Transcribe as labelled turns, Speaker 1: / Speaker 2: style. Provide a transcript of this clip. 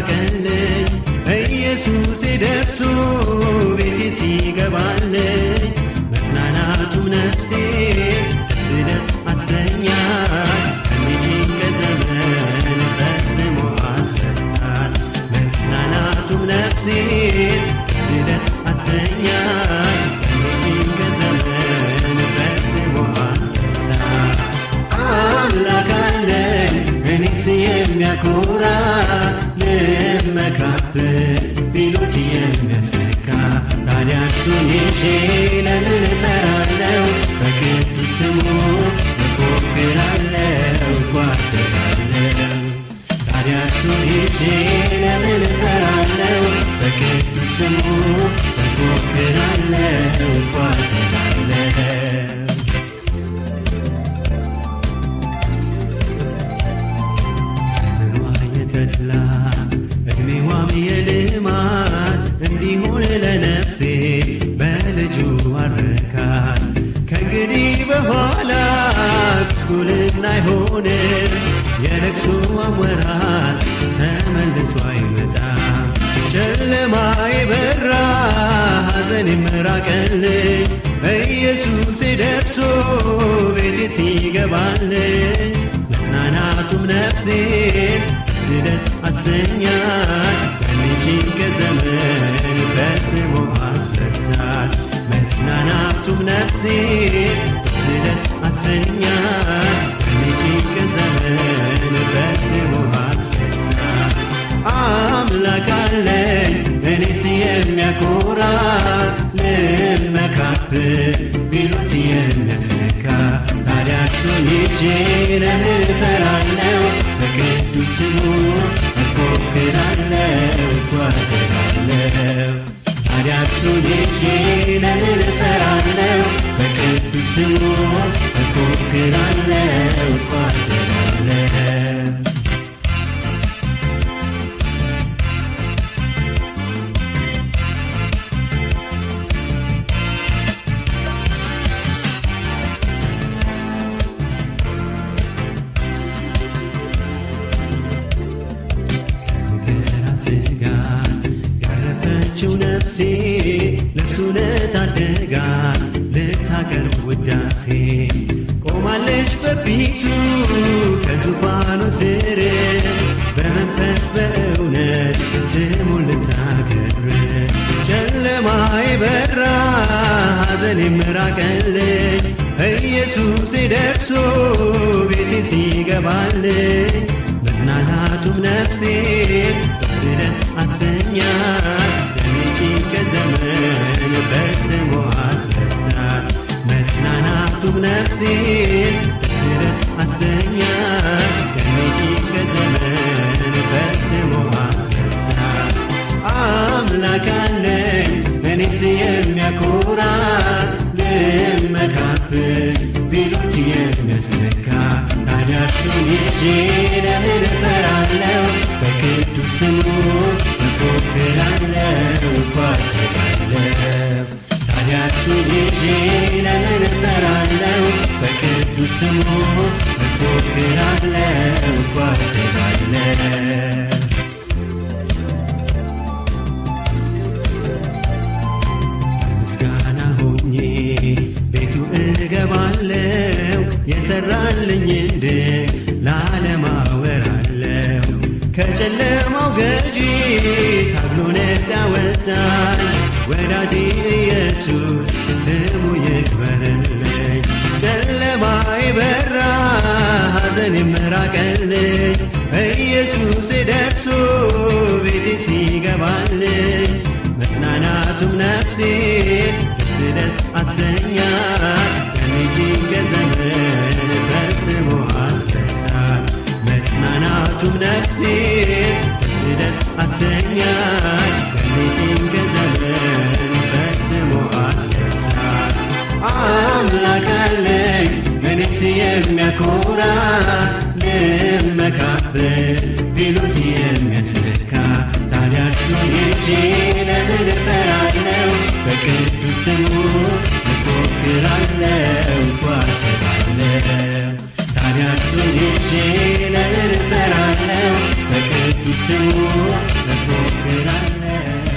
Speaker 1: ራቀልኝ ኢየሱስ ደርሶ ቤቴ ሲገባልኝ መጽናናቱም ነፍሴ ደስ ደስ አሰኛት ከሚጭንቀት ዘመን ፈጽሞ አስረሳት መጽናናቱም ነፍሴ ደስ ደስ አሰኛት ከሚጭንቀት ዘመን ፈጽሞ አስረሳት አምላክ አለኝ እኔስ የሚያኮራ ልመካበት ቢሉት የሚያስመካ ታዲያ እርሱን ይዤ ለምን እፈራለሁ በቅዱስ ስሙ እፎክራለሁ እጓደዳለሁ ታዲያ እርሱን ይዤ ለምን እፈራለሁ በቅዱስ ስሙ እፎክራለሁ እጓደዳለሁ ተድላ ዕድሜዋም የልማት እንዲሆን ለነፍሴ በልጁ አረካት ከእንግዲህ በኋላ ጉስቁልና አይሆንም የለቅሶዋም ወራት ተመልሶ አይመጣም ጨለማዬ በራ ሐዘኔም ራቀልኝ ኢየሱስ ደርሶ ቤቴ ሲገባልኝ መጽናናቱም ነፍሴን ደስ አሰኛት ከሚጭንቀት ዘመን ፈጽሞ አስረሳት መጽናናቱም ነፍሴን ደስ አሰኛት ከሚጭንቀት ዘመን ፈጽሞ አስረሳት አምላክ አለኝ እኔስ የሚያኮራ ልመካበት ቢሉት የሚያስመካ ታዲያ እርሱን ይዤ ለምን እፈራለሁ በቅዱስ ስሙ እፎክራለሁ እጓደዳለሁ ታዲያ እርሱን ይዤ ለምን እፈራለሁ በቅዱስ ስሙ እፎክራለሁ እጓደዳለሁ ነፍሴ ለእርሱ ለታደጋት ልታቀርብ ውዳሴ ቆማለች በፊቱ ከዙፋኑ ስር በመንፈስ በእውነት ስሙን ልታከብር ጨለማዬ በራ ሐዘኔም ራቀልኝ ኢየሱስ ደርሶ ቤቴ ሲገባልኝ መጽናናቱም ነፍሴን ደስ አሰኛት ከሚጭንቀት ዘመን ፈጽሞ አስረሳት መጽናናቱም ነፍሴን ደስ አሰኛት ከሚጭንቀት ዘመን ፈጽሞ አስረሳት አምላክ አለኝ እኔስ የሚያኮራ ልመካበት ቢሉት የሚያስመካ ታዲያ እርሱን ይዤ ለምን እፈራለሁ በቅዱስ ስሙ እፎክራለሁ እጓደዳለሁ ታዲያ እርሱን ይዤ ለምን እፈራለሁ በቅዱስ ስሙ እፎክራለሁ እጓደዳለሁ ምስጋና ሆኜ ቤቱ እገባለሁ የሠራልኝ ድንቅ ለዓለም አወራለሁ ከጨለማው ገዢ ታግሎ ነፃ ያወጣኝ ወዳጄ ኢየሱስ ስሙ ይክበርልኝ ጨለማዬ በራ ሐዘኔም ራቀልኝ ኢየሱስ ደርሶ ቤቴ ሲገባልኝ መጽናናቱም ነፍሴን ደስ አሰኛት ከሚጭንቀት ዘመን ፈጽሞ አስረሳት መጽናናቱም ነፍሴን ደስ አሰኛት ከሚጭንቀት ዘመን ፈጽሞ አስረሳት አምላክ አለኝ እኔስ የሚያኮራ ልመካበት ቢሉት የሚያስመካ ታዲያ እርሱን ይዤ ለምን እፈራለሁ በቅዱስ ስሙ እፎክራለሁ እጓደዳለሁ ታዲያ እርሱን ይዤ ለምን እፈራለሁ በቅዱስ ስሙ እፎክራለሁ።